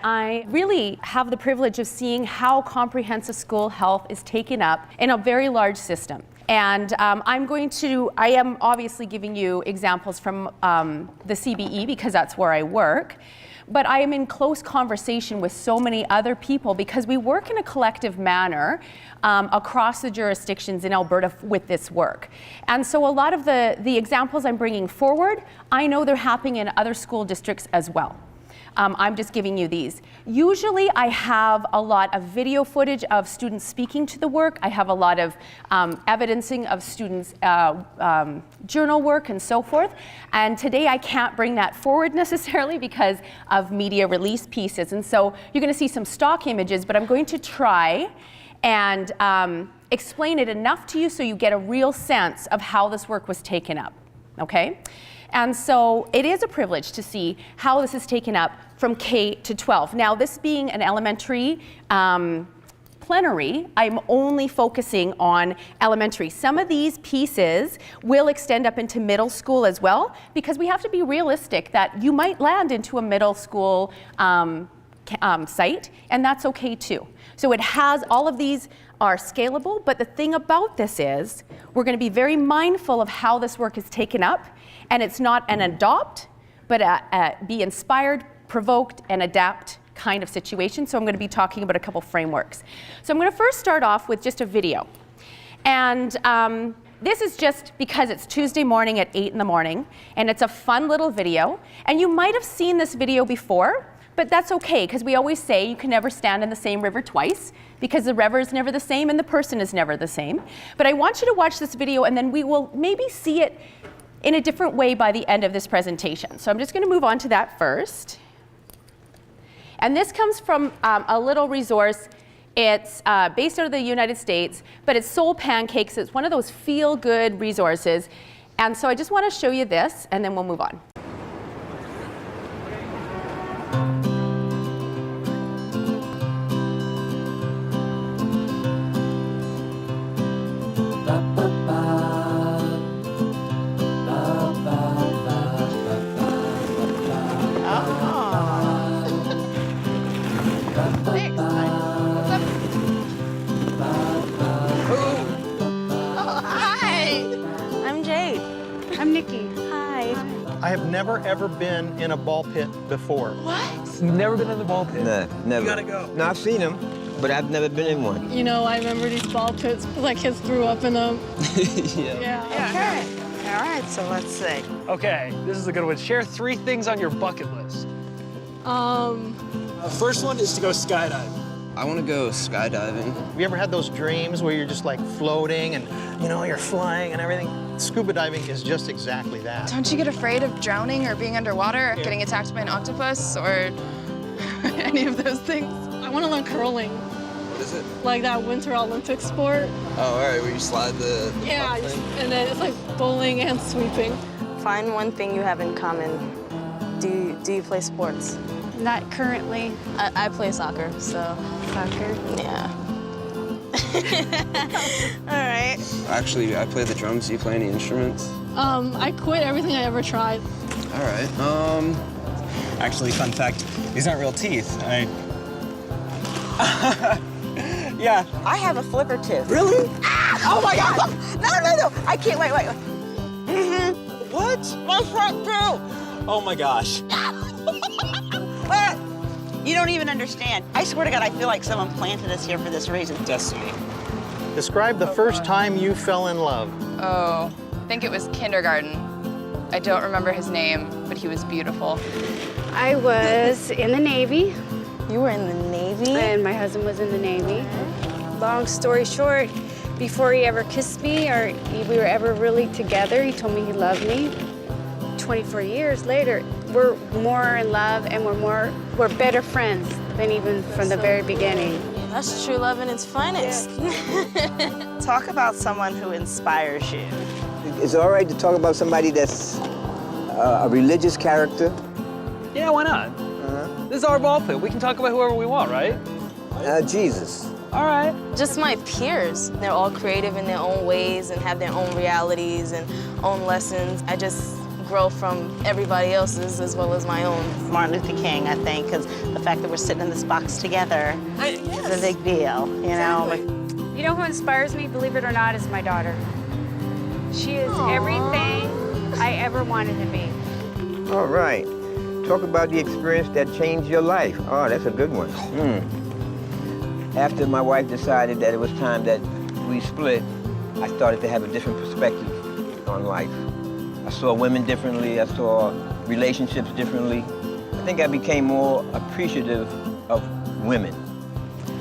I really have the privilege of seeing how comprehensive school health is taken up in a very large system. And I am obviously giving you examples from the CBE because that's where I work. But I am in close conversation with so many other people because we work in a collective manner across the jurisdictions in Alberta with this work. And so a lot of the examples I'm bringing forward, I know they're happening in other school districts as well. I'm just giving you these. Usually I have a lot of video footage of students speaking to the work. I have a lot of evidencing of students' journal work and so forth. And today I can't bring that forward necessarily because of media release pieces. And so you're going to see some stock images, but I'm going to try and explain it enough to you so you get a real sense of how this work was taken up, okay? And so it is a privilege to see how this is taken up from K to 12. Now, this being an elementary plenary, I'm only focusing on elementary. Some of these pieces will extend up into middle school as well, because we have to be realistic that you might land into a middle school site, and that's okay too. So it has, all of these are scalable, but the thing about this is we're going to be very mindful of how this work is taken up, and it's not an adopt, but be inspired, provoked, and adapt kind of situation. So I'm going to be talking about a couple frameworks. So I'm going to first start off with just a video. And this is just because it's Tuesday morning at 8 in the morning, and it's a fun little video. And you might have seen this video before, but that's okay, because we always say you can never stand in the same river twice, because the river is never the same and the person is never the same. But I want you to watch this video, and then we will maybe see it in a different way by the end of this presentation. So I'm just going to move on to that first. And this comes from a little resource. It's based out of the United States, but it's Soul Pancakes. It's one of those feel-good resources. And so I just want to show you this, and then we'll move on. Nikki. Hi. I have never, ever been in a ball pit before. What? You've never been in the ball pit? No, never. You gotta go. No, I've seen them, but I've never been in one. You know, I remember these ball pits, like kids grew up in them. Yeah. Okay. All right, so let's see. Okay, this is a good one. Share 3 things on your bucket list. First one is to go skydiving. I want to go skydiving. Have you ever had those dreams where you're just like floating and, you know, you're flying and everything? Scuba diving is just exactly that. Don't you get afraid of drowning or being underwater, getting attacked by an octopus, or any of those things? I want to learn curling. What is it? Like that Winter Olympic sport. Oh, all right, where you slide the yeah, and then it's like bowling and sweeping. Find one thing you have in common. Do you play sports? Not currently. I play soccer, so. Soccer? Yeah. All right. Actually, I play the drums. Do you play any instruments? I quit everything I ever tried. All right. Actually, fun fact, these aren't real teeth. Yeah. I have a flipper tooth. Really? Ah! Oh my God! No! I can't, wait. What? My front tooth! Oh my gosh. What? You don't even understand. I swear to God, I feel like someone planted us here for this reason. Destiny. Describe the first time you fell in love. Oh, I think it was kindergarten. I don't remember his name, but he was beautiful. I was in the Navy. You were in the Navy? And my husband was in the Navy. Long story short, before he ever kissed me or we were ever really together, he told me he loved me. 24 years later, we're more in love and we're better friends than even from the very beginning. That's true love in its finest. Yeah. Talk about someone who inspires you. Is it all right to talk about somebody that's a religious character? Yeah, why not? This is our ball pit. We can talk about whoever we want, right? Jesus. All right. Just my peers. They're all creative in their own ways and have their own realities and own lessons. I just growth from everybody else's as well as my own. Martin Luther King, I think, because the fact that we're sitting in this box together is a big deal, you know? You know who inspires me, believe it or not, is my daughter. She is everything I ever wanted to be. All right. Talk about the experience that changed your life. Oh, that's a good one. After my wife decided that it was time that we split, I started to have a different perspective on life. I saw women differently. I saw relationships differently. I think I became more appreciative of women.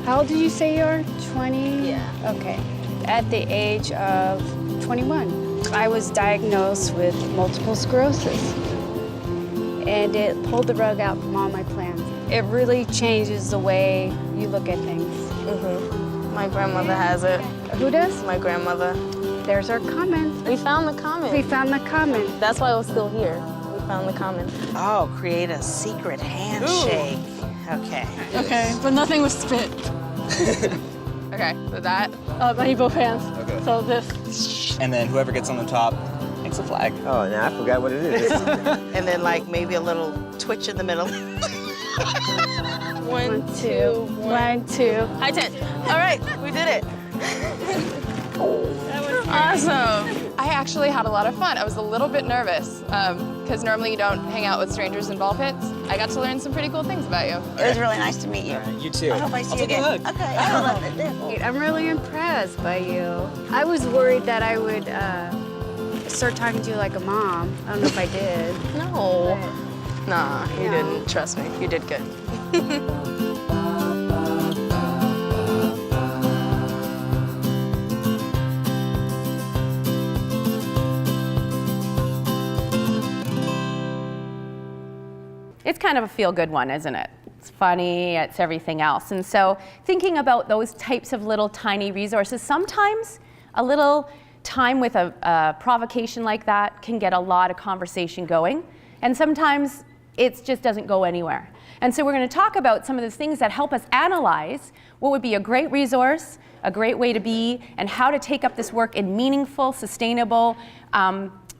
How old did you say you are? 20? Yeah. Okay. At the age of 21, I was diagnosed with multiple sclerosis. And it pulled the rug out from all my plans. It really changes the way you look at things. My grandmother has it. Who does? My grandmother. There's our comment. We found the comment. We found the comment. That's why it was still here. We found the comment. Oh, create a secret handshake. Okay. Okay, but nothing was spit. Okay, so that. I need both hands. Okay. So this. And then whoever gets on the top makes a flag. Oh, now I forgot what it is. And then like maybe a little twitch in the middle. 1, 2, 1, 2. High 10. All right, we did it. Awesome. I actually had a lot of fun. I was a little bit nervous because normally you don't hang out with strangers in ball pits. I got to learn some pretty cool things about you. It was really nice to meet you. You too. I hope I see I'll you take a again. hug. Okay, I love it. I'm really impressed by you. I was worried that I would start talking to you like a mom. I don't know if I did. No. Nah, you No. didn't. Trust me. You did good. It's kind of a feel-good one, isn't it? It's funny, it's everything else. And so thinking about those types of little tiny resources, sometimes a little time with a provocation like that can get a lot of conversation going. And sometimes it just doesn't go anywhere. And so we're going to talk about some of the things that help us analyze what would be a great resource, a great way to be, and how to take up this work in meaningful, sustainable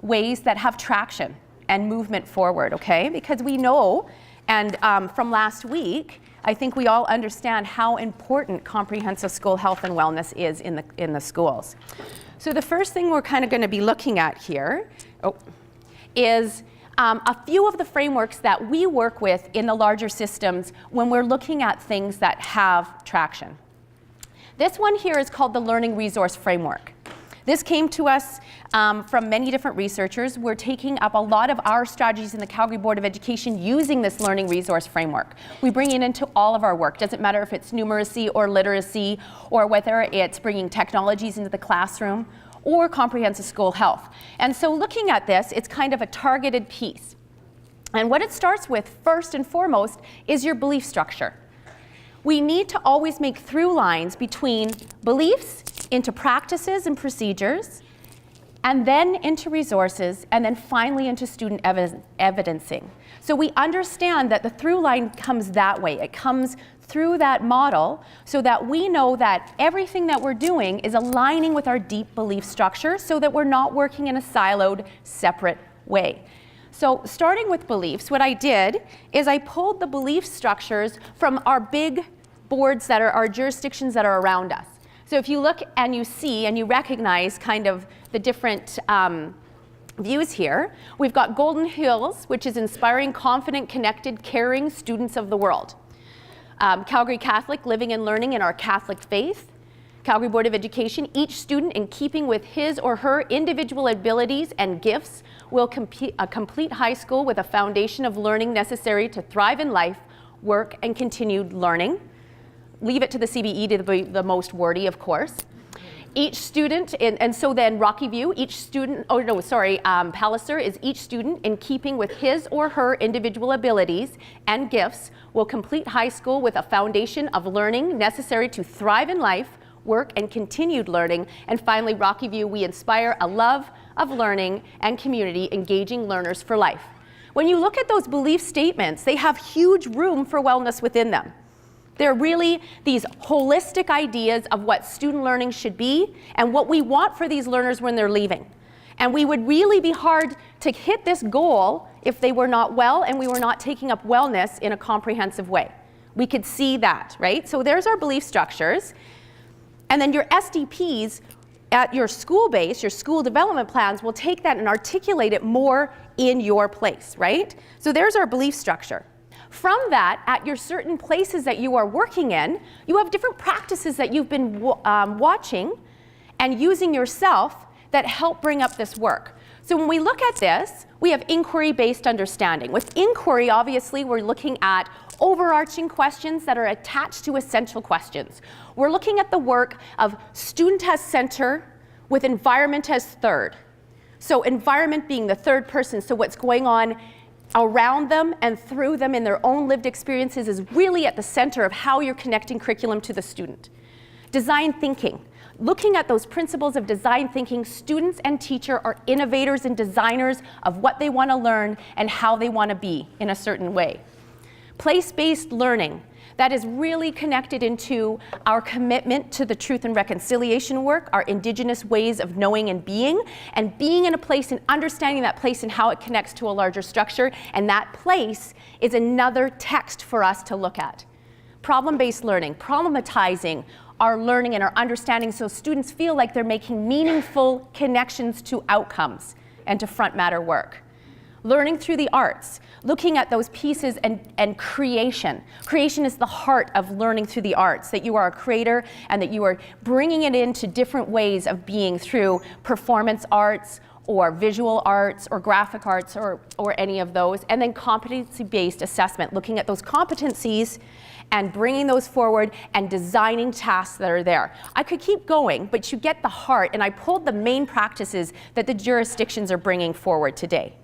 ways that have traction and movement forward, okay? Because we know, and from last week, I think we all understand how important comprehensive school health and wellness is in the schools. So the first thing we're kind of going to be looking at here is a few of the frameworks that we work with in the larger systems when we're looking at things that have traction. This one here is called the Learning Resource Framework. This came to us from many different researchers. We're taking up a lot of our strategies in the Calgary Board of Education using this Learning Resource Framework. We bring it into all of our work. Doesn't matter if it's numeracy or literacy, or whether it's bringing technologies into the classroom, or comprehensive school health. And so looking at this, it's kind of a targeted piece. And what it starts with, first and foremost, is your belief structure. We need to always make through lines between beliefs into practices and procedures, and then into resources, and then finally into student evidencing. So we understand that the through line comes that way. It comes through that model so that we know that everything that we're doing is aligning with our deep belief structure so that we're not working in a siloed, separate way. So starting with beliefs, what I did is I pulled the belief structures from our big boards that are our jurisdictions that are around us. So if you look and you see and you recognize kind of the different views here, we've got Golden Hills, which is inspiring, confident, connected, caring students of the world. Calgary Catholic, living and learning in our Catholic faith. Calgary Board of Education, each student in keeping with his or her individual abilities and gifts will complete high school with a foundation of learning necessary to thrive in life, work, and continued learning. Leave it to the CBE to be the most wordy, of course. Each student, and so then Rocky View, each student, Palliser is each student in keeping with his or her individual abilities and gifts will complete high school with a foundation of learning necessary to thrive in life, work, and continued learning. And finally, Rocky View, we inspire a love of learning and community, engaging learners for life. When you look at those belief statements, they have huge room for wellness within them. They're really these holistic ideas of what student learning should be and what we want for these learners when they're leaving. And we would really be hard to hit this goal if they were not well and we were not taking up wellness in a comprehensive way. We could see that, right? So there's our belief structures. And then your SDPs at your school base, your school development plans, will take that and articulate it more in your place, right? So there's our belief structure. From that, at your certain places that you are working in, you have different practices that you've been watching and using yourself that help bring up this work. So when we look at this, we have inquiry-based understanding. With inquiry, obviously, we're looking at overarching questions that are attached to essential questions. We're looking at the work of student as center with environment as third. So environment being the third person, so what's going on around them and through them in their own lived experiences is really at the center of how you're connecting curriculum to the student. Design thinking. Looking at those principles of design thinking, students and teacher are innovators and designers of what they want to learn and how they want to be in a certain way. Place-based learning. That is really connected into our commitment to the truth and reconciliation work, our Indigenous ways of knowing and being in a place and understanding that place and how it connects to a larger structure. And that place is another text for us to look at. Problem-based learning, problematizing our learning and our understanding so students feel like they're making meaningful connections to outcomes and to front matter work. Learning through the arts, looking at those pieces and creation. Creation is the heart of learning through the arts, that you are a creator and that you are bringing it into different ways of being through performance arts or visual arts or graphic arts or any of those. And then competency-based assessment, looking at those competencies and bringing those forward and designing tasks that are there. I could keep going, but you get the heart, and I pulled the main practices that the jurisdictions are bringing forward today.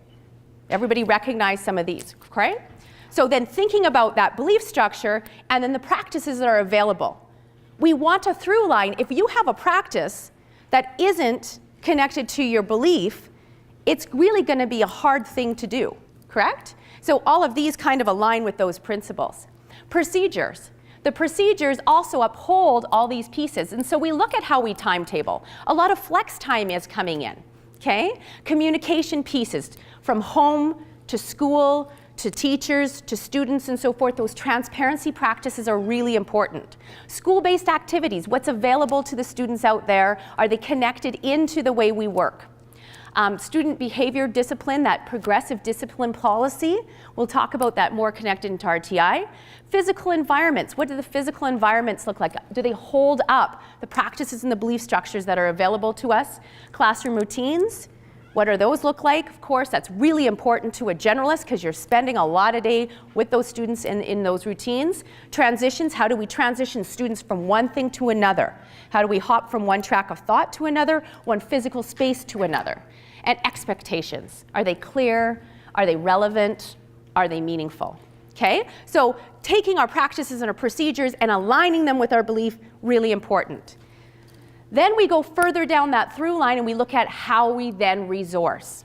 Everybody recognize some of these, okay? So then thinking about that belief structure and then the practices that are available. We want a through line. If you have a practice that isn't connected to your belief, it's really going to be a hard thing to do, correct? So all of these kind of align with those principles. Procedures. The procedures also uphold all these pieces. And so we look at how we timetable. A lot of flex time is coming in, okay? Communication pieces from home to school to teachers to students and so forth. Those transparency practices are really important. School-based activities, what's available to the students out there? Are they connected into the way we work? Student behavior discipline, that progressive discipline policy, we'll talk about that more connected into RTI. Physical environments, what do the physical environments look like? Do they hold up the practices and the belief structures that are available to us? Classroom routines, what do those look like? Of course, that's really important to a generalist because you're spending a lot of day with those students in those routines. Transitions, how do we transition students from one thing to another? How do we hop from one track of thought to another, one physical space to another? And expectations, are they clear? Are they relevant? Are they meaningful? Okay, so taking our practices and our procedures and aligning them with our belief, really important. Then we go further down that through line and we look at how we then resource.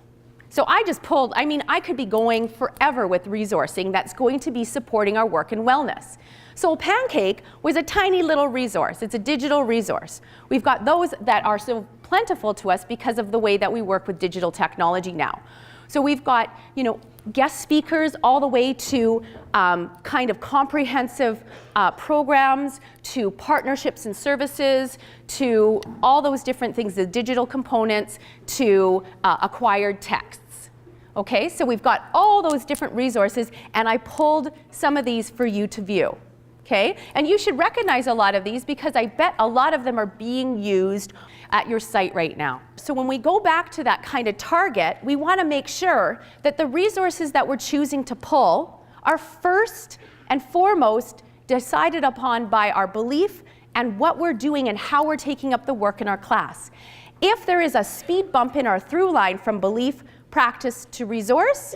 So I just pulled, I could be going forever with resourcing that's going to be supporting our work in wellness. So Pancake was a tiny little resource. It's a digital resource. We've got those that are so plentiful to us because of the way that we work with digital technology now. So we've got, guest speakers all the way to kind of comprehensive programs, to partnerships and services, to all those different things, the digital components, to acquired texts. Okay, so we've got all those different resources, and I pulled some of these for you to view. Okay, and you should recognize a lot of these because I bet a lot of them are being used at your site right now. So when we go back to that kind of target, we want to make sure that the resources that we're choosing to pull are first and foremost decided upon by our belief and what we're doing and how we're taking up the work in our class. If there is a speed bump in our through line from belief, practice to resource,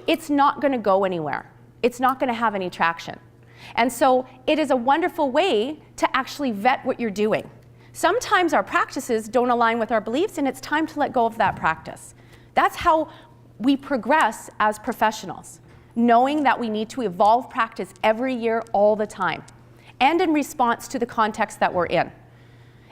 it's not going to go anywhere. It's not going to have any traction. And so it is a wonderful way to actually vet what you're doing. Sometimes our practices don't align with our beliefs, and it's time to let go of that practice. That's how we progress as professionals, knowing that we need to evolve practice every year all the time, and in response to the context that we're in.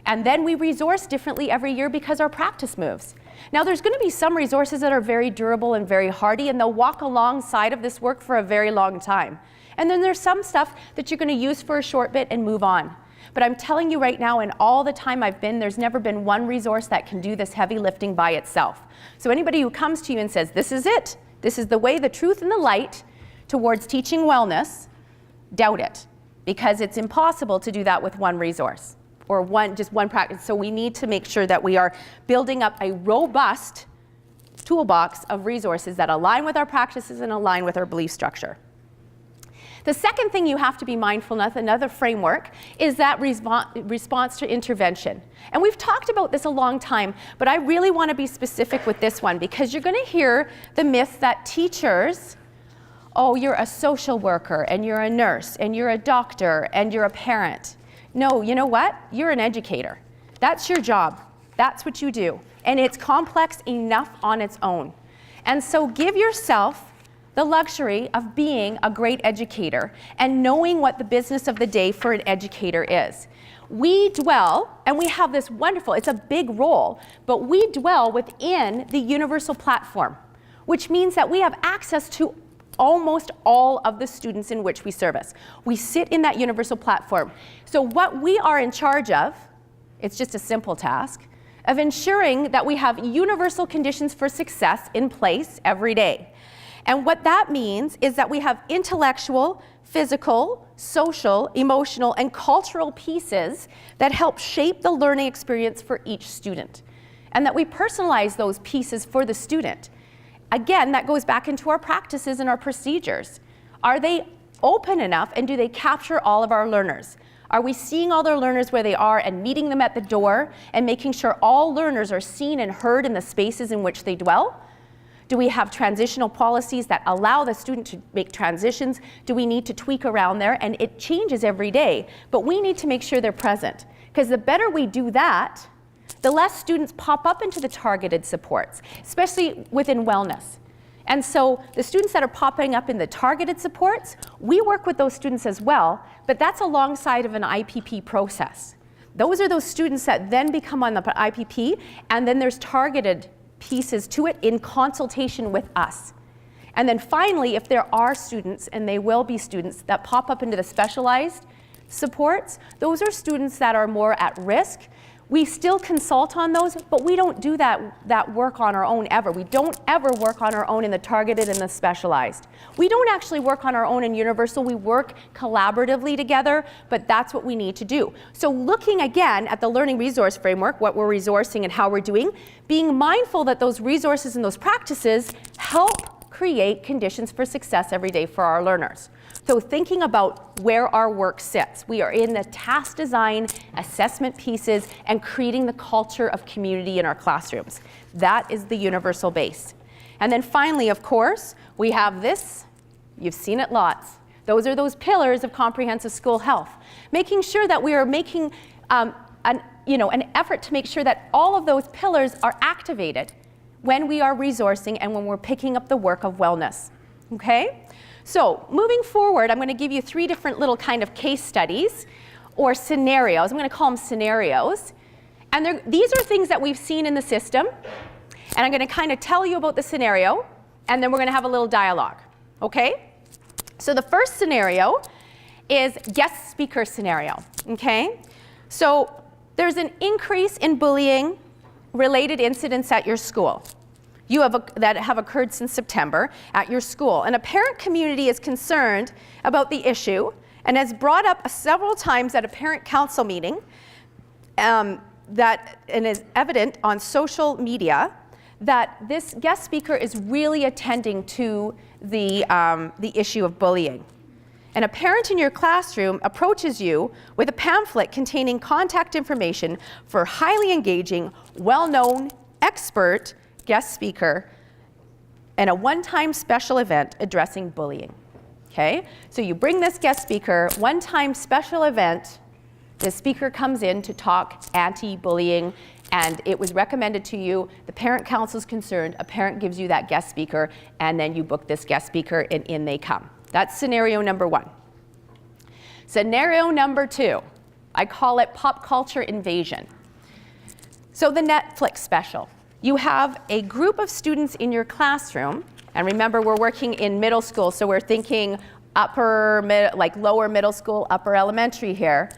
And then we resource differently every year because our practice moves. Now there's going to be some resources that are very durable and very hardy, and they'll walk alongside of this work for a very long time. And then there's some stuff that you're going to use for a short bit and move on. But I'm telling you right now, in all the time I've been, there's never been one resource that can do this heavy lifting by itself. So anybody who comes to you and says, this is it, this is the way, the truth, and the light towards teaching wellness, doubt it. Because it's impossible to do that with one resource or just one practice. So we need to make sure that we are building up a robust toolbox of resources that align with our practices and align with our belief structure. The second thing you have to be mindful of, another framework, is that response to intervention. And we've talked about this a long time, but I really want to be specific with this one because you're going to hear the myth that teachers, oh, you're a social worker and you're a nurse and you're a doctor and you're a parent. No, you know what? You're an educator. That's your job. That's what you do. And it's complex enough on its own. And so give yourself the luxury of being a great educator and knowing what the business of the day for an educator is. We dwell, and we have this wonderful, it's a big role, but we dwell within the universal platform, which means that we have access to almost all of the students in which we service. We sit in that universal platform. So what we are in charge of, it's just a simple task, of ensuring that we have universal conditions for success in place every day. And what that means is that we have intellectual, physical, social, emotional, and cultural pieces that help shape the learning experience for each student. And that we personalize those pieces for the student. Again, that goes back into our practices and our procedures. Are they open enough, and do they capture all of our learners? Are we seeing all their learners where they are and meeting them at the door and making sure all learners are seen and heard in the spaces in which they dwell? Do we have transitional policies that allow the student to make transitions? Do we need to tweak around there? And it changes every day, but we need to make sure they're present. Because the better we do that, the less students pop up into the targeted supports, especially within wellness. And so the students that are popping up in the targeted supports, we work with those students as well, but that's alongside of an IPP process. Those are those students that then become on the IPP, and then there's targeted pieces to it in consultation with us. And then finally, if there are students, and they will be students, that pop up into the specialized supports, those are students that are more at risk. We still consult on those, but we don't do that work on our own ever. We don't ever work on our own in the targeted and the specialized. We don't actually work on our own in universal. We work collaboratively together, but that's what we need to do. So looking again at the learning resource framework, what we're resourcing and how we're doing, being mindful that those resources and those practices help create conditions for success every day for our learners. So thinking about where our work sits. We are in the task design, assessment pieces, and creating the culture of community in our classrooms. That is the universal base. And then finally, of course, we have this. You've seen it lots. Those are those pillars of comprehensive school health. Making sure that we are making an effort to make sure that all of those pillars are activated when we are resourcing and when we're picking up the work of wellness. Okay? So moving forward, I'm going to give you 3 different little kind of case studies or scenarios. I'm going to call them scenarios. And these are things that we've seen in the system. And I'm going to kind of tell you about the scenario, and then we're going to have a little dialogue. Okay? So the first scenario is guest speaker scenario. Okay? So there's an increase in bullying related incidents at your school. That have occurred since September at your school. And a parent community is concerned about the issue and has brought up several times at a parent council meeting and is evident on social media that this guest speaker is really attending to the issue of bullying. And a parent in your classroom approaches you with a pamphlet containing contact information for highly engaging, well-known, expert guest speaker and a one-time special event addressing bullying. Okay? So you bring this guest speaker, one-time special event, the speaker comes in to talk anti-bullying, and it was recommended to you, the parent council is concerned, a parent gives you that guest speaker, and then you book this guest speaker and in they come. That's scenario number 1. Scenario number 2, I call it pop culture invasion. So the Netflix special. You have a group of students in your classroom, and remember we're working in middle school, so we're thinking lower middle school, upper elementary here.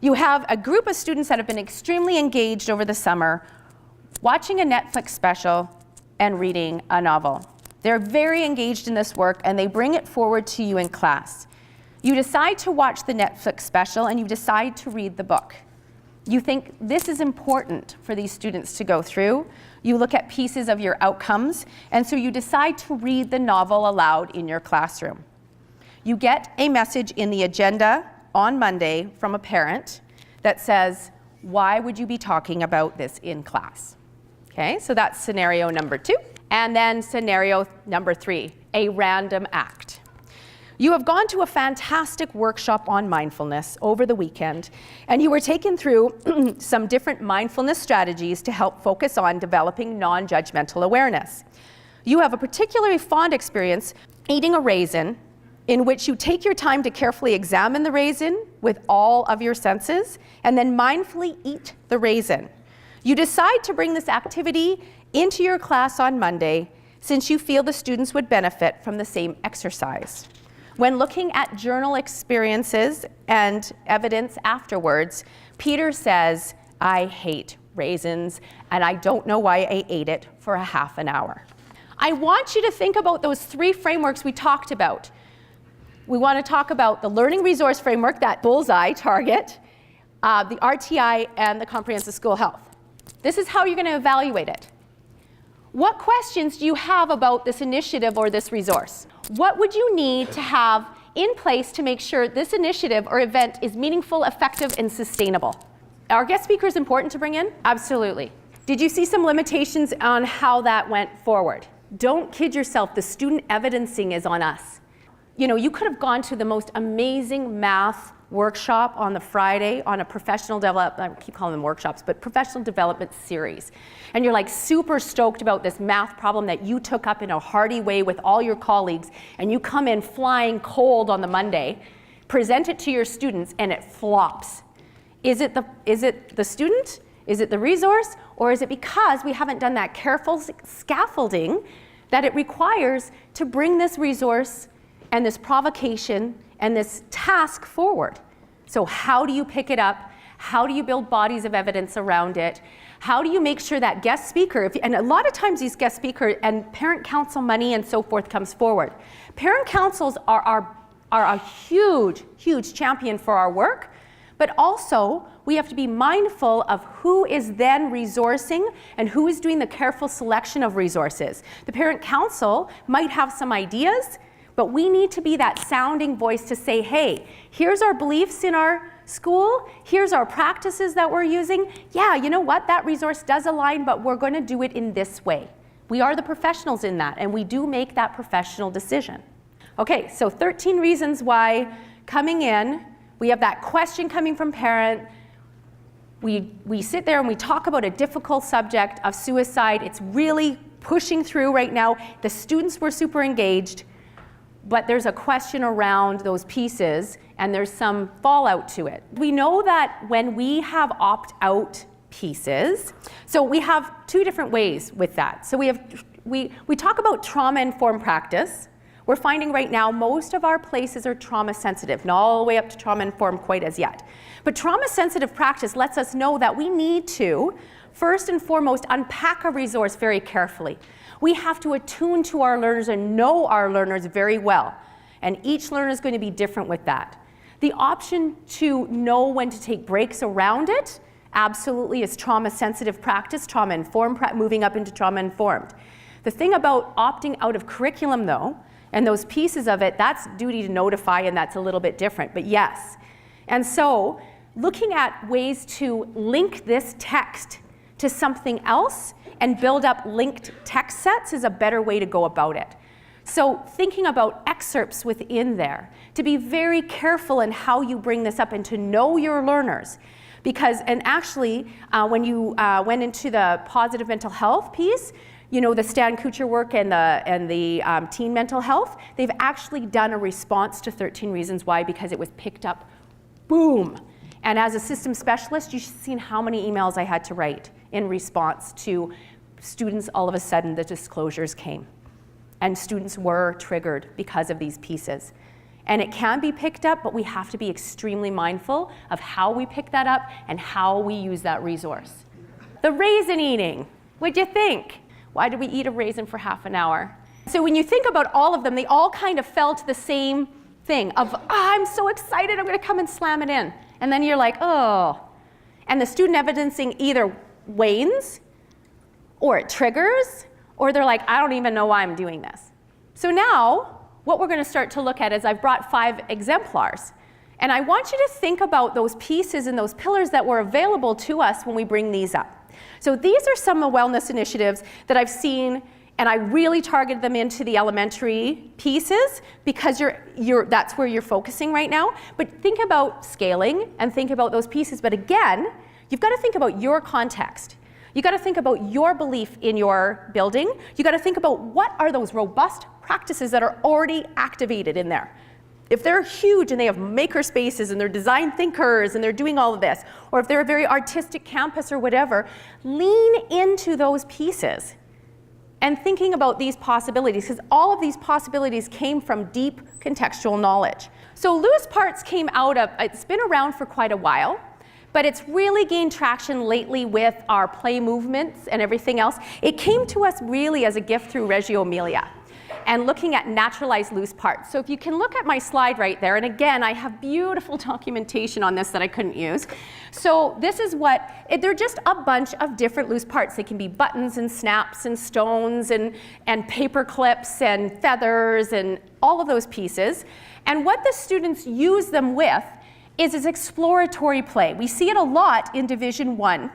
You have a group of students that have been extremely engaged over the summer, watching a Netflix special and reading a novel. They're very engaged in this work, and they bring it forward to you in class. You decide to watch the Netflix special, and you decide to read the book. You think this is important for these students to go through. You look at pieces of your outcomes, and so you decide to read the novel aloud in your classroom. You get a message in the agenda on Monday from a parent that says, why would you be talking about this in class? Okay, so that's scenario number 2. And then scenario number 3, a random act. You have gone to a fantastic workshop on mindfulness over the weekend, and you were taken through some different mindfulness strategies to help focus on developing non-judgmental awareness. You have a particularly fond experience eating a raisin, in which you take your time to carefully examine the raisin with all of your senses, and then mindfully eat the raisin. You decide to bring this activity into your class on Monday, since you feel the students would benefit from the same exercise. When looking at journal experiences and evidence afterwards, Peter says, I hate raisins, and I don't know why I ate it for a half an hour. I want you to think about those 3 frameworks we talked about. We want to talk about the learning resource framework, that bullseye target, the RTI, and the comprehensive school health. This is how you're going to evaluate it. What questions do you have about this initiative or this resource? What would you need to have in place to make sure this initiative or event is meaningful, effective, and sustainable? Are guest speakers important to bring in? Absolutely. Did you see some limitations on how that went forward? Don't kid yourself, the student evidencing is on us. You know, you could have gone to the most amazing math workshop on the Friday on a professional development, I keep calling them workshops, but professional development series. And you're like super stoked about this math problem that you took up in a hearty way with all your colleagues, and you come in flying cold on the Monday, present it to your students, and it flops. Is it the student? Is it the resource? Or is it because we haven't done that careful scaffolding that it requires to bring this resource and this provocation and this task forward? So how do you pick it up? How do you build bodies of evidence around it? How do you make sure that guest speaker, and a lot of times these guest speaker and parent council money and so forth comes forward. Parent councils are a huge, huge champion for our work, but also we have to be mindful of who is then resourcing and who is doing the careful selection of resources. The parent council might have some ideas, but we need to be that sounding voice to say, hey, here's our beliefs in our school, here's our practices that we're using. Yeah, you know what, that resource does align, but we're going to do it in this way. We are the professionals in that, and we do make that professional decision. Okay, so 13 reasons why coming in, we have that question coming from parent. We sit there and we talk about a difficult subject of suicide. It's really pushing through right now. The students were super engaged, but there's a question around those pieces, and there's some fallout to it. We know that when we have opt-out pieces, so we have 2 different ways with that. So we talk about trauma-informed practice. We're finding right now most of our places are trauma sensitive, not all the way up to trauma informed quite as yet. But trauma sensitive practice lets us know that we need to, first and foremost, unpack a resource very carefully. We have to attune to our learners and know our learners very well. And each learner is going to be different with that. The option to know when to take breaks around it absolutely is trauma sensitive practice, trauma informed, moving up into trauma informed. The thing about opting out of curriculum though, and those pieces of it, that's duty to notify, and that's a little bit different, but yes. And so looking at ways to link this text to something else and build up linked text sets is a better way to go about it. So thinking about excerpts within there, to be very careful in how you bring this up and to know your learners. Because, and actually, when you went into the positive mental health piece, you know, the Stan Kuchar work and the teen mental health, they've actually done a response to 13 Reasons Why because it was picked up, boom. And as a system specialist, you've seen how many emails I had to write in response to students, all of a sudden the disclosures came. And students were triggered because of these pieces. And it can be picked up, but we have to be extremely mindful of how we pick that up and how we use that resource. The raisin eating, what'd you think? Why did we eat a raisin for half an hour? So when you think about all of them, they all kind of fell to the same thing of, I'm so excited, I'm gonna come and slam it in. And then you're like, oh. And the student evidencing either wanes, or it triggers, or they're like, I don't even know why I'm doing this. So now, what we're gonna start to look at is I've brought 5 exemplars. And I want you to think about those pieces and those pillars that were available to us when we bring these up. So these are some of the wellness initiatives that I've seen, and I really targeted them into the elementary pieces because that's where you're focusing right now. But think about scaling and think about those pieces. But again, you've got to think about your context. You've got to think about your belief in your building. You've got to think about what are those robust practices that are already activated in there. If they're huge and they have maker spaces and they're design thinkers and they're doing all of this, or if they're a very artistic campus or whatever, lean into those pieces and thinking about these possibilities, because all of these possibilities came from deep contextual knowledge. So loose parts came out of, it's been around for quite a while, but it's really gained traction lately with our play movements and everything else. It came to us really as a gift through Reggio Emilia and looking at naturalized loose parts. So if you can look at my slide right there, and again, I have beautiful documentation on this that I couldn't use. So this is they're just a bunch of different loose parts. They can be buttons and snaps and stones and paper clips and feathers and all of those pieces. And what the students use them with is exploratory play. We see it a lot in Division 1.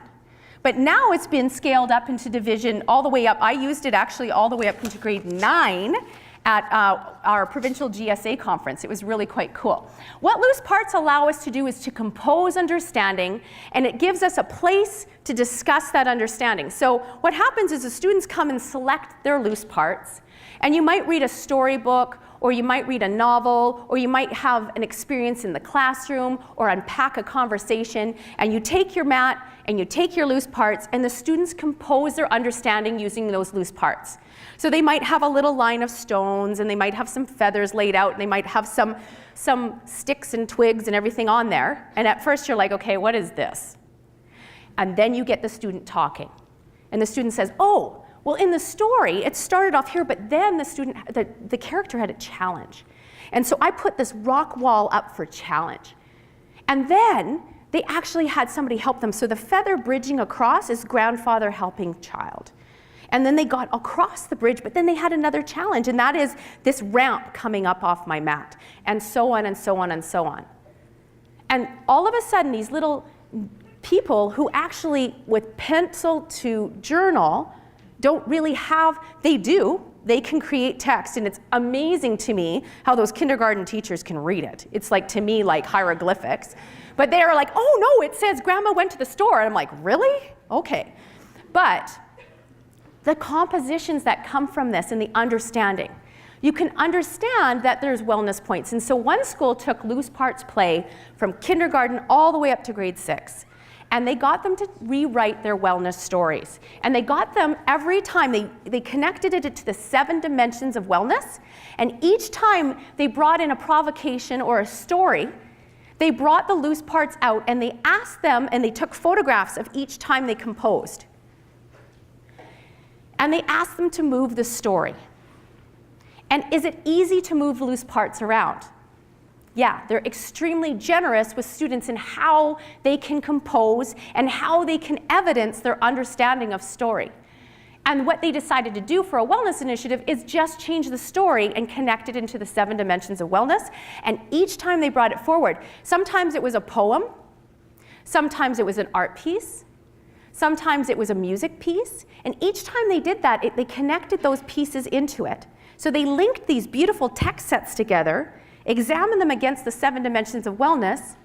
But now it's been scaled up into division all the way up. I used it actually all the way up into grade 9 at our provincial GSA conference. It was really quite cool. What loose parts allow us to do is to compose understanding, and it gives us a place to discuss that understanding. So what happens is the students come and select their loose parts, and you might read a storybook, or you might read a novel, or you might have an experience in the classroom, or unpack a conversation, and you take your mat, and you take your loose parts, and the students compose their understanding using those loose parts. So they might have a little line of stones, and they might have some feathers laid out, and they might have some sticks and twigs and everything on there. And at first you're like, okay, what is this? And then you get the student talking. And the student says, oh, well, in the story, it started off here, but then the character had a challenge. And so I put this rock wall up for challenge. And then they actually had somebody help them. So the feather bridging across is grandfather helping child. And then they got across the bridge, but then they had another challenge, and that is this ramp coming up off my mat, and so on and so on and so on. And all of a sudden, these little people who actually, with pencil to journal, don't really have, they can create text, and it's amazing to me how those kindergarten teachers can read it. It's like, to me, like hieroglyphics. But they are like, oh no, it says grandma went to the store. And I'm like, really? Okay. But the compositions that come from this and the understanding, you can understand that there's wellness points. And so one school took loose parts play from kindergarten all the way up to grade 6. And they got them to rewrite their wellness stories. And they got them every time, they connected it to the 7 dimensions of wellness. And each time they brought in a provocation or a story, they brought the loose parts out and they asked them, and they took photographs of each time they composed. And they asked them to move the story. And is it easy to move loose parts around? Yeah, they're extremely generous with students in how they can compose and how they can evidence their understanding of story. And what they decided to do for a wellness initiative is just change the story and connect it into the 7 dimensions of wellness. And each time they brought it forward, sometimes it was a poem, sometimes it was an art piece, sometimes it was a music piece. And each time they did that, they connected those pieces into it. So they linked these beautiful text sets together, examined them against the 7 dimensions of wellness,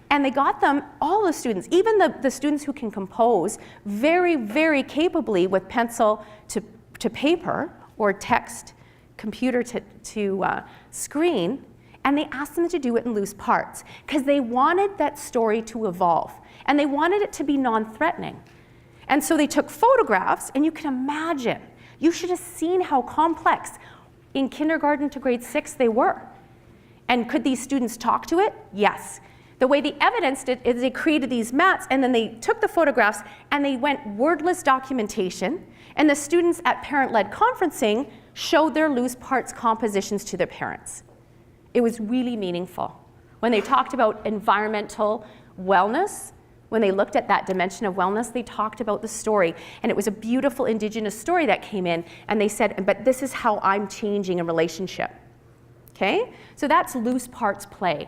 and they got them, all the students, even the students who can compose very, very capably with pencil to paper or text, computer to screen, and they asked them to do it in loose parts because they wanted that story to evolve, and they wanted it to be non-threatening. And so they took photographs, and you can imagine, you should have seen how complex in kindergarten to grade 6 they were. And could these students talk to it? Yes. The way they evidenced it is they created these mats, and then they took the photographs and they went wordless documentation, and the students at parent-led conferencing showed their loose parts compositions to their parents. It was really meaningful. When they talked about environmental wellness, when they looked at that dimension of wellness, they talked about the story. And it was a beautiful Indigenous story that came in, and they said, but this is how I'm changing a relationship. Okay? So that's loose parts play.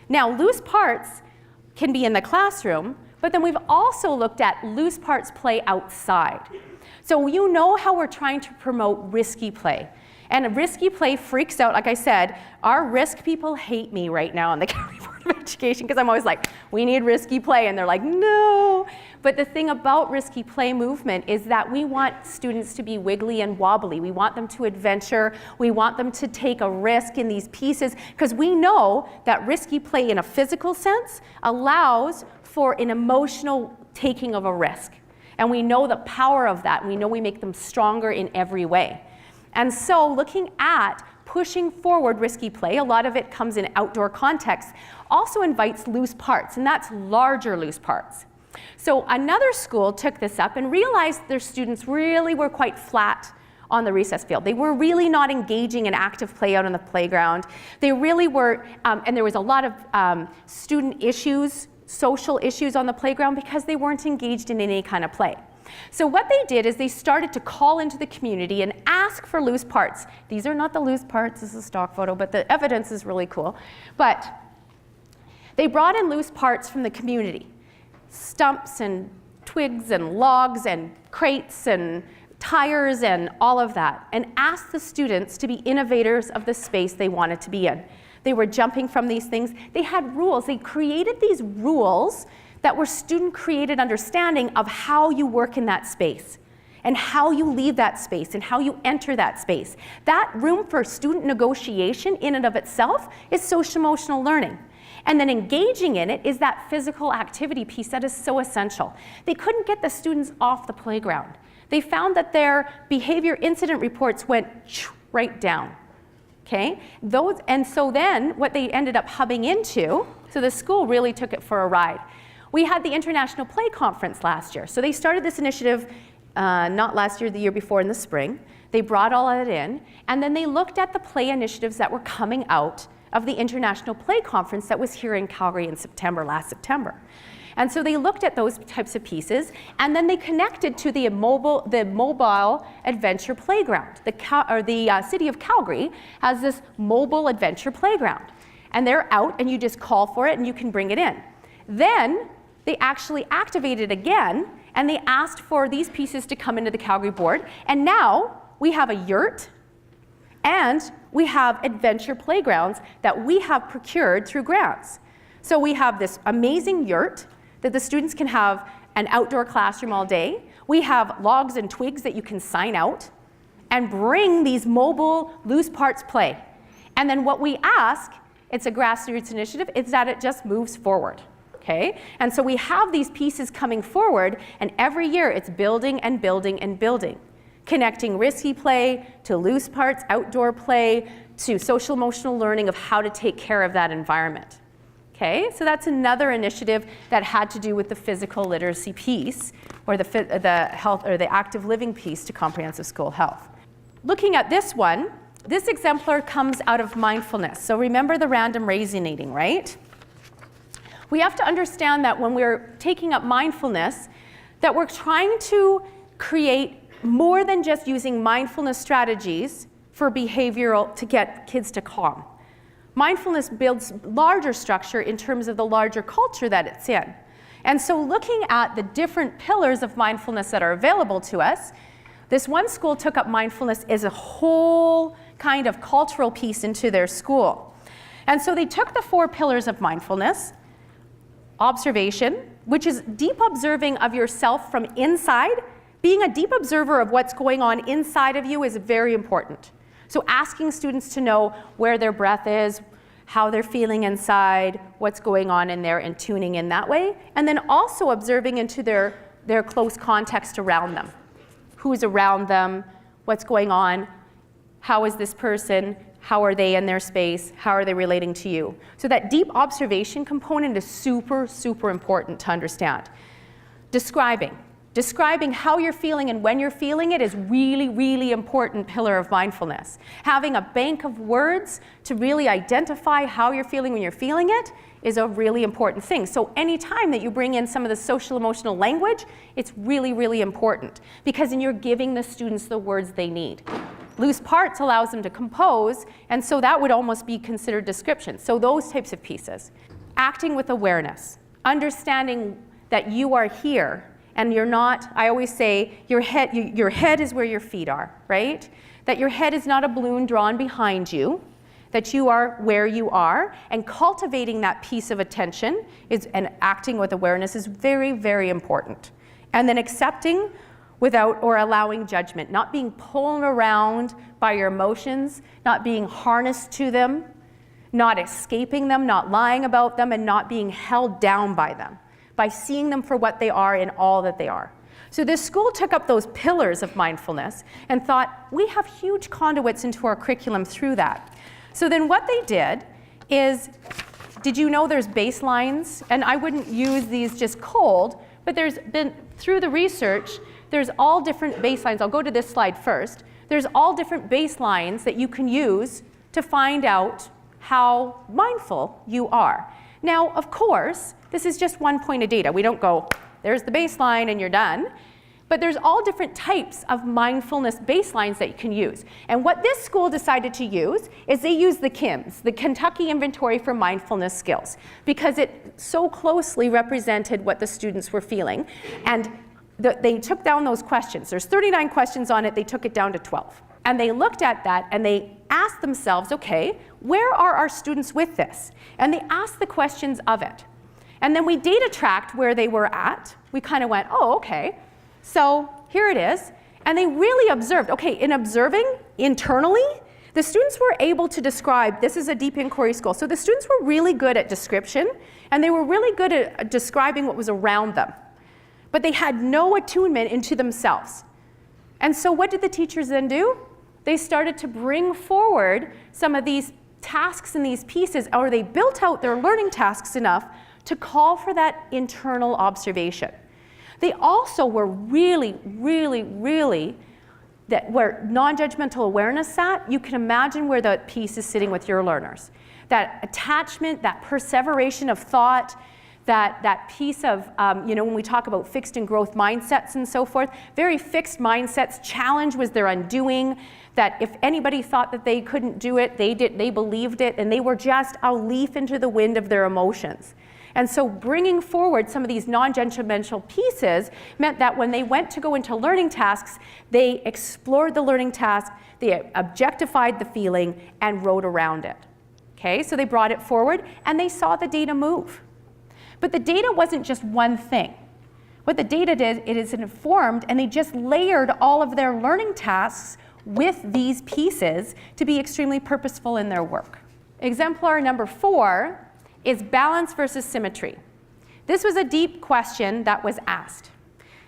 Now, loose parts can be in the classroom, but then we've also looked at loose parts play outside. So you know how we're trying to promote risky play. And risky play freaks out, like I said, our risk people hate me right now on the County Board of Education because I'm always like, we need risky play, and they're like, no. But the thing about risky play movement is that we want students to be wiggly and wobbly. We want them to adventure. We want them to take a risk in these pieces because we know that risky play in a physical sense allows for an emotional taking of a risk. And we know the power of that. We know we make them stronger in every way. And so looking at pushing forward risky play, a lot of it comes in outdoor context, also invites loose parts, and that's larger loose parts. So another school took this up and realized their students really were quite flat on the recess field. They were really not engaging in active play out on the playground. They really were, and there was a lot of student issues, social issues on the playground because they weren't engaged in any kind of play. So what they did is they started to call into the community and ask for loose parts. These are not the loose parts, this is a stock photo, but the evidence is really cool. But they brought in loose parts from the community. Stumps and twigs and logs and crates and tires and all of that, and asked the students to be innovators of the space they wanted to be in. They were jumping from these things. They had rules. They created these rules that were student-created understanding of how you work in that space and how you leave that space and how you enter that space. That room for student negotiation in and of itself is social-emotional learning. And then engaging in it is that physical activity piece that is so essential. They couldn't get the students off the playground. They found that their behavior incident reports went right down. Okay? And so then what they ended up hubbing into, so the school really took it for a ride. We had the International Play Conference last year. So they started this initiative, not last year, the year before in the spring. They brought all of it in, and then they looked at the play initiatives that were coming out of the International Play Conference that was here in Calgary in September, last September. And so they looked at those types of pieces, and then they connected to the mobile adventure playground. The city of Calgary has this mobile adventure playground. And they're out, and you just call for it, and you can bring it in. Then they actually activated again, and they asked for these pieces to come into the Calgary board. And now we have a yurt, and we have adventure playgrounds that we have procured through grants. So we have this amazing yurt that the students can have an outdoor classroom all day. We have logs and twigs that you can sign out and bring these mobile loose parts play. And then what we ask, it's a grassroots initiative, is that it just moves forward. Okay? And so we have these pieces coming forward, and every year it's building and building and building. Connecting risky play to loose parts, outdoor play, to social emotional learning of how to take care of that environment. Okay? So that's another initiative that had to do with the physical literacy piece, or the health or the active living piece to comprehensive school health. Looking at this one, this exemplar comes out of mindfulness. So remember the random raisinating, right? We have to understand that when we're taking up mindfulness, that we're trying to create more than just using mindfulness strategies for behavioral to get kids to calm. Mindfulness builds larger structure in terms of the larger culture that it's in. And so looking at the different pillars of mindfulness that are available to us, this one school took up mindfulness as a whole kind of cultural piece into their school. And so they took the 4 pillars of mindfulness. Observation, which is deep observing of yourself from inside. Being a deep observer of what's going on inside of you is very important. So asking students to know where their breath is, how they're feeling inside, what's going on in there, and tuning in that way. And then also observing into their their close context around them. Who's around them? What's going on? How is this person? How are they in their space? How are they relating to you? So that deep observation component is super, super important to understand. Describing how you're feeling and when you're feeling it is really, really important pillar of mindfulness. Having a bank of words to really identify how you're feeling when you're feeling it is a really important thing. So anytime that you bring in some of the social emotional language, it's really, really important because then you're giving the students the words they need. Loose parts allows them to compose, and so that would almost be considered description. So those types of pieces. Acting with awareness, understanding that you are here and you're not, I always say, your head is where your feet are, right? That your head is not a balloon drawn behind you, that you are where you are, and cultivating that piece of attention and acting with awareness is very, very important. And then accepting without or allowing judgment, not being pulled around by your emotions, not being harnessed to them, not escaping them, not lying about them, and not being held down by them, by seeing them for what they are in all that they are. So this school took up those pillars of mindfulness and thought, we have huge conduits into our curriculum through that. So then what they did is, did you know there's baselines? And I wouldn't use these just cold, but there's been, through the research, there's all different baselines. I'll go to this slide first. There's all different baselines that you can use to find out how mindful you are. Now, of course, this is just one point of data. We don't go, there's the baseline and you're done. But there's all different types of mindfulness baselines that you can use. And what this school decided to use is they used the KIMS, the Kentucky Inventory for Mindfulness Skills, because it so closely represented what the students were feeling. And they took down those questions. There's 39 questions on it. They took it down to 12. And they looked at that and they asked themselves, okay, where are our students with this? And they asked the questions of it. And then we data tracked where they were at. We kind of went, oh, okay. So here it is. And they really observed, okay, in observing internally, the students were able to describe, this is a deep inquiry school, so the students were really good at description, and they were really good at describing what was around them. But they had no attunement into themselves. And so what did the teachers then do? They started to bring forward some of these tasks and these pieces, or they built out their learning tasks enough to call for that internal observation. They also were really, really, really, where non-judgmental awareness sat, you can imagine where that piece is sitting with your learners. That attachment, that perseveration of thought, that piece of, when we talk about fixed and growth mindsets and so forth, very fixed mindsets. Challenge was their undoing, that if anybody thought that they couldn't do it, they believed it, and they were just a leaf into the wind of their emotions. And so bringing forward some of these non-judgmental pieces meant that when they went to go into learning tasks, they explored the learning task, they objectified the feeling, and wrote around it. Okay, so they brought it forward, and they saw the data move. But the data wasn't just one thing. What the data did, it is informed, and they just layered all of their learning tasks with these pieces to be extremely purposeful in their work. Exemplar number 4 is balance versus symmetry. This was a deep question that was asked.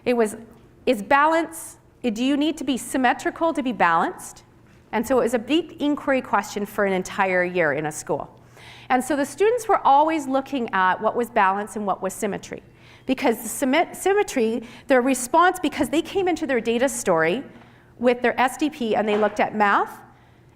It was, is balance, do you need to be symmetrical to be balanced? And so it was a deep inquiry question for an entire year in a school. And so the students were always looking at what was balance and what was symmetry. Because the symmetry, their response, because they came into their data story with their SDP and they looked at math,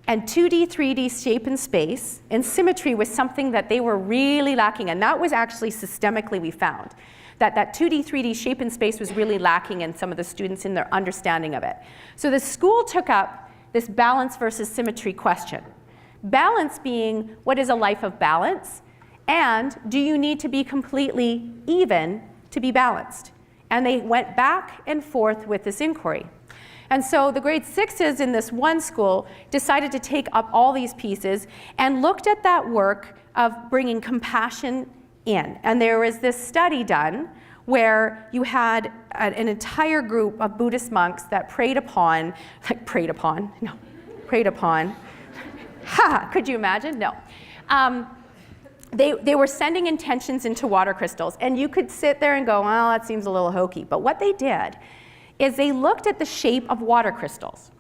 and 2D, 3D shape and space, and symmetry was something that they were really lacking, and that was actually systemically we found. That 2D, 3D shape and space was really lacking in some of the students in their understanding of it. So the school took up this balance versus symmetry question. Balance being, what is a life of balance? And do you need to be completely even to be balanced? And they went back and forth with this inquiry. And so the grade 6s in this one school decided to take up all these pieces and looked at that work of bringing compassion in. And there was this study done where you had an entire group of Buddhist monks that preyed upon, ha, could you imagine? No. they were sending intentions into water crystals. And you could sit there and go, well, that seems a little hokey. But what they did is they looked at the shape of water crystals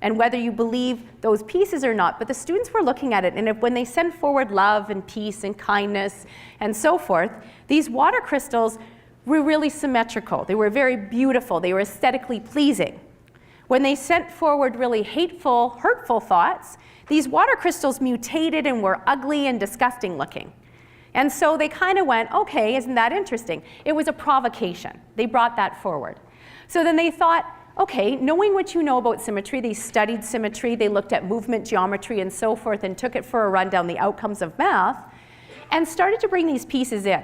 and whether you believe those pieces or not. But the students were looking at it, and when they send forward love and peace and kindness and so forth, these water crystals were really symmetrical. They were very beautiful. They were aesthetically pleasing. When they sent forward really hateful, hurtful thoughts, these water crystals mutated and were ugly and disgusting looking. And so they kind of went, okay, isn't that interesting? It was a provocation. They brought that forward. So then they thought, okay, knowing what you know about symmetry, they studied symmetry, they looked at movement geometry and so forth, and took it for a run down the outcomes of math, and started to bring these pieces in.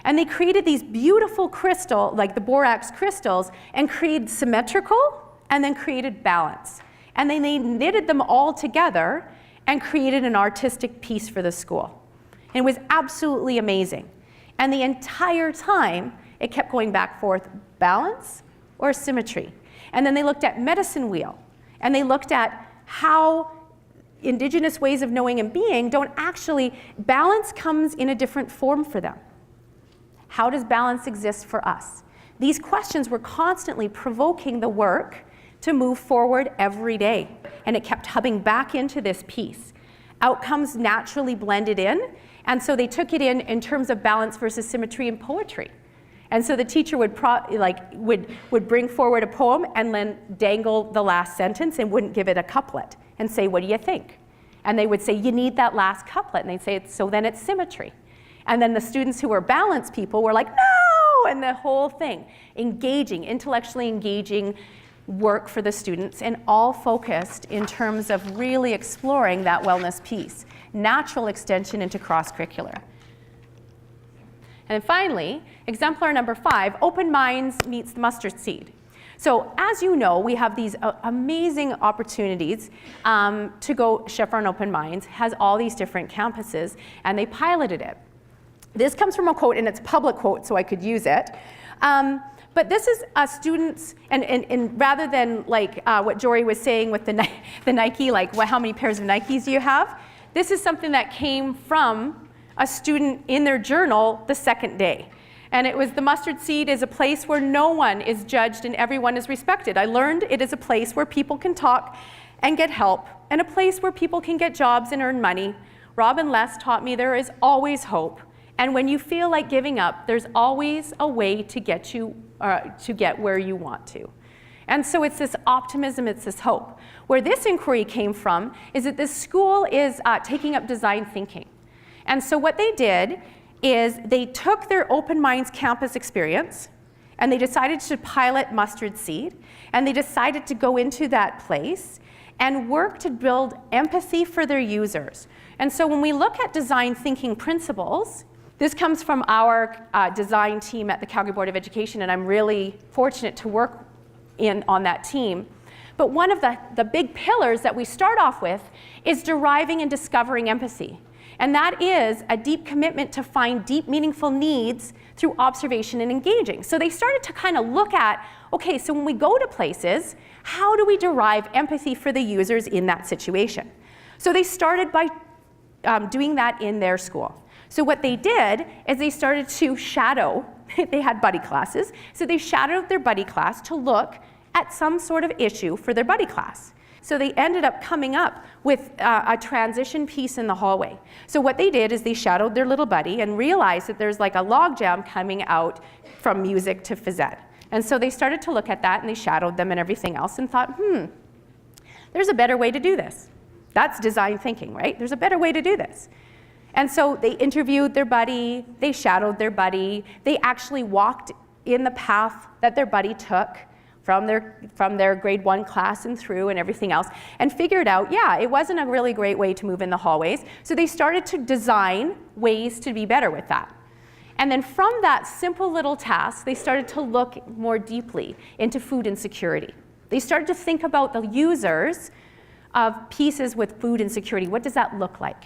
And they created these beautiful crystal, like the borax crystals, and created symmetrical, and then created balance. And then they knitted them all together and created an artistic piece for the school. And it was absolutely amazing. And the entire time, it kept going back and forth, balance or symmetry. And then they looked at medicine wheel, and they looked at how indigenous ways of knowing and being don't actually, balance comes in a different form for them. How does balance exist for us? These questions were constantly provoking the work to move forward every day, and it kept hubbing back into this piece. Outcomes naturally blended in, and so they took it in terms of balance versus symmetry in poetry. And so the teacher would bring forward a poem and then dangle the last sentence and wouldn't give it a couplet and say, what do you think? And they would say, you need that last couplet. And they'd say, so then it's symmetry. And then the students who were balance people were like, no! And the whole thing, engaging, intellectually engaging work for the students, and all focused in terms of really exploring that wellness piece, natural extension into cross-curricular. And finally, exemplar number 5, open minds meets the mustard seed. So as you know, we have these amazing opportunities to go. Chevron Open Minds has all these different campuses, and they piloted it. This comes from a quote, and it's a public quote, so I could use it. But this is students, and rather than like what Jory was saying with the Nike, like how many pairs of Nikes do you have? This is something that came from a student in their journal the second day. And it was, the mustard seed is a place where no one is judged and everyone is respected. I learned it is a place where people can talk and get help, and a place where people can get jobs and earn money. Robin Les taught me there is always hope. And when you feel like giving up, there's always a way to get you to get where you want to. And so it's this optimism, it's this hope. Where this inquiry came from is that this school is taking up design thinking. And so what they did is they took their Open Minds campus experience, and they decided to pilot Mustard Seed, and they decided to go into that place and work to build empathy for their users. And so when we look at design thinking principles, this comes from our design team at the Calgary Board of Education, and I'm really fortunate to work on that team. But one of the big pillars that we start off with is deriving and discovering empathy. And that is a deep commitment to find deep, meaningful needs through observation and engaging. So they started to kind of look at, okay, so when we go to places, how do we derive empathy for the users in that situation? So they started by doing that in their school. So what they did is they started to shadow, they had buddy classes, so they shadowed their buddy class to look at some sort of issue for their buddy class. So they ended up coming up with a transition piece in the hallway. So what they did is they shadowed their little buddy and realized that there's like a logjam coming out from music to phys ed. And so they started to look at that, and they shadowed them and everything else and thought, there's a better way to do this. That's design thinking, right? There's a better way to do this. And so they interviewed their buddy, they shadowed their buddy, they actually walked in the path that their buddy took from their grade 1 class and through and everything else, and figured out, yeah, it wasn't a really great way to move in the hallways. So they started to design ways to be better with that. And then from that simple little task, they started to look more deeply into food insecurity. They started to think about the users of pieces with food insecurity. What does that look like?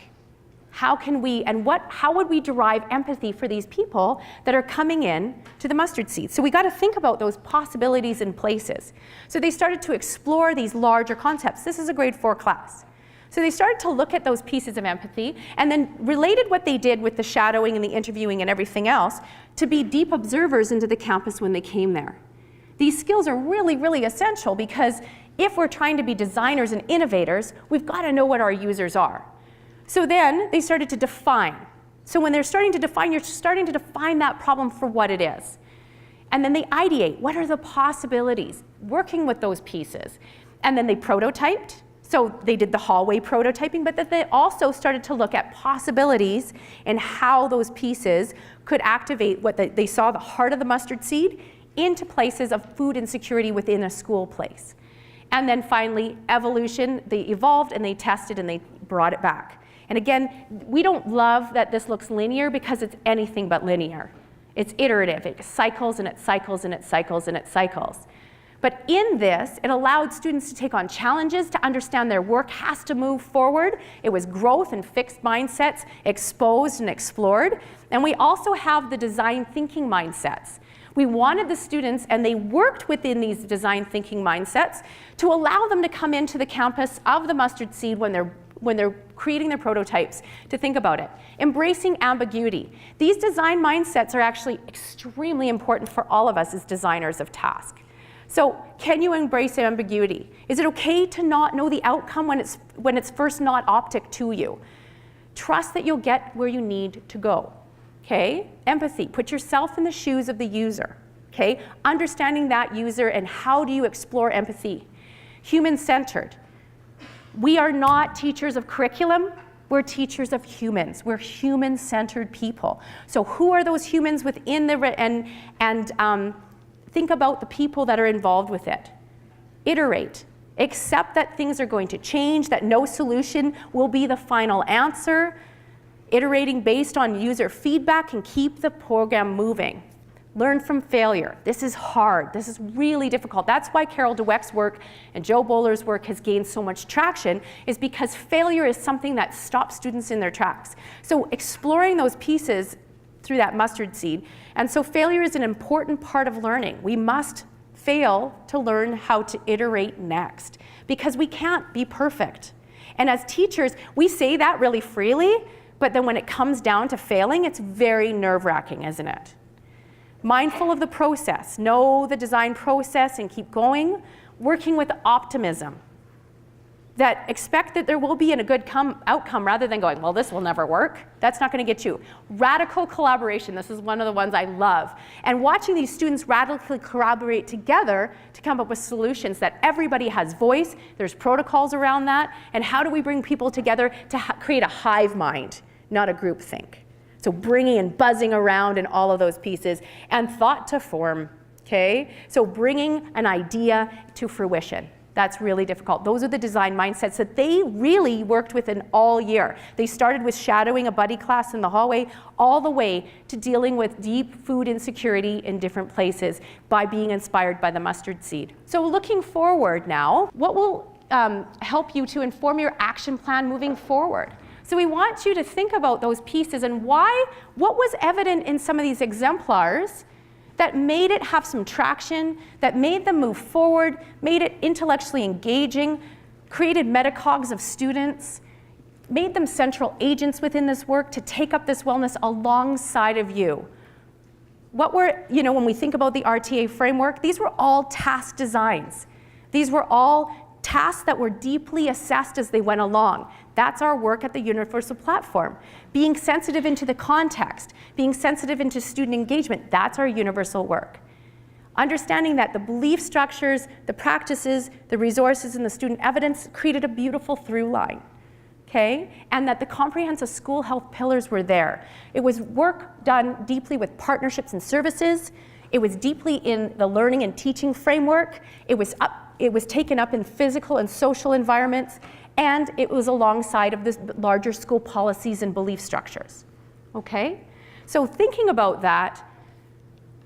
How can we, and how would we derive empathy for these people that are coming in to the mustard seed? So we got to think about those possibilities and places. So they started to explore these larger concepts. This is a grade 4 class. So they started to look at those pieces of empathy and then related what they did with the shadowing and the interviewing and everything else to be deep observers into the campus when they came there. These skills are really, really essential because if we're trying to be designers and innovators, we've got to know what our users are. So then they started to define. So when they're starting to define, you're starting to define that problem for what it is. And then they ideate. What are the possibilities? Working with those pieces. And then they prototyped. So they did the hallway prototyping, but that they also started to look at possibilities and how those pieces could activate what they saw the heart of the mustard seed into places of food insecurity within a school place. And then finally, evolution, they evolved and they tested and they brought it back. And again, we don't love that this looks linear because it's anything but linear. It's iterative, it cycles and it cycles and it cycles and it cycles. But in this, it allowed students to take on challenges, to understand their work has to move forward. It was growth and fixed mindsets, exposed and explored. And we also have the design thinking mindsets. We wanted the students, and they worked within these design thinking mindsets, to allow them to come into the campus of the mustard seed when they're creating their prototypes, to think about it. Embracing ambiguity. These design mindsets are actually extremely important for all of us as designers of task. So can you embrace ambiguity? Is it okay to not know the outcome when it's first not optic to you? Trust that you'll get where you need to go. Okay? Empathy, put yourself in the shoes of the user. Okay? Understanding that user and how do you explore empathy. Human-centered. We are not teachers of curriculum, we're teachers of humans. We're human-centered people. So who are those humans within the, think about the people that are involved with it. Iterate. Accept that things are going to change, that no solution will be the final answer. Iterating based on user feedback can keep the program moving. Learn from failure. This is hard. This is really difficult. That's why Carol Dweck's work and Joe Bowler's work has gained so much traction, is because failure is something that stops students in their tracks. So exploring those pieces through that mustard seed. And so failure is an important part of learning. We must fail to learn how to iterate next because we can't be perfect. And as teachers, we say that really freely, but then when it comes down to failing, it's very nerve-wracking, isn't it? Mindful of the process, know the design process and keep going. Working with optimism. That expect that there will be a good outcome rather than going, well, this will never work. That's not going to get you. Radical collaboration, this is one of the ones I love. And watching these students radically collaborate together to come up with solutions that everybody has voice, there's protocols around that, and how do we bring people together to create a hive mind, not a group think. So bringing and buzzing around and all of those pieces, and thought to form, okay? So bringing an idea to fruition. That's really difficult. Those are the design mindsets that they really worked within all year. They started with shadowing a buddy class in the hallway all the way to dealing with deep food insecurity in different places by being inspired by the mustard seed. So looking forward now, what will help you to inform your action plan moving forward? So we want you to think about those pieces and what was evident in some of these exemplars that made it have some traction, that made them move forward, made it intellectually engaging, created metacogs of students, made them central agents within this work to take up this wellness alongside of you. What were, when we think about the RTA framework, these were all task designs. These were all tasks that were deeply assessed as they went along. That's our work at the Universal Platform. Being sensitive into the context, being sensitive into student engagement, that's our universal work. Understanding that the belief structures, the practices, the resources, and the student evidence created a beautiful through line, okay? And that the comprehensive school health pillars were there. It was work done deeply with partnerships and services. It was deeply in the learning and teaching framework. It was taken up in physical and social environments, and it was alongside of this larger school policies and belief structures, okay? So thinking about that,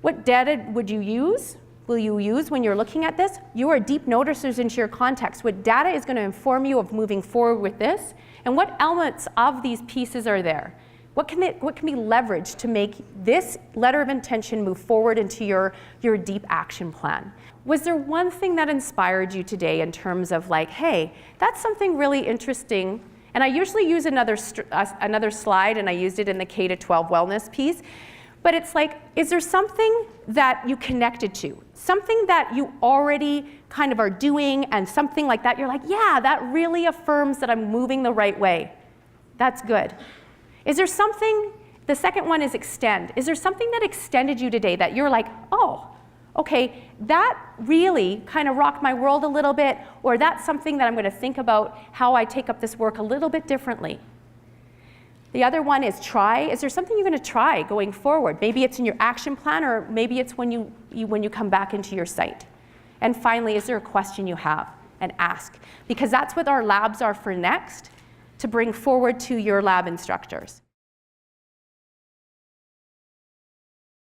what data will you use when you're looking at this? You are deep noticers into your context. What data is going to inform you of moving forward with this, and what elements of these pieces are there? What can be leveraged to make this letter of intention move forward into your deep action plan? Was there one thing that inspired you today in terms of like, hey, that's something really interesting? And I usually use another slide, and I used it in the K-12 wellness piece. But it's like, is there something that you connected to? Something that you already kind of are doing, and something like that, you're like, yeah, that really affirms that I'm moving the right way. That's good. Is there something, the second one is extend. Is there something that extended you today that you're like, oh, okay, that really kind of rocked my world a little bit, or that's something that I'm going to think about how I take up this work a little bit differently? The other one is try. Is there something you're going to try going forward? Maybe it's in your action plan, or maybe it's when you come back into your site. And finally, is there a question you have? And ask. Because that's what our labs are for next, to bring forward to your lab instructors.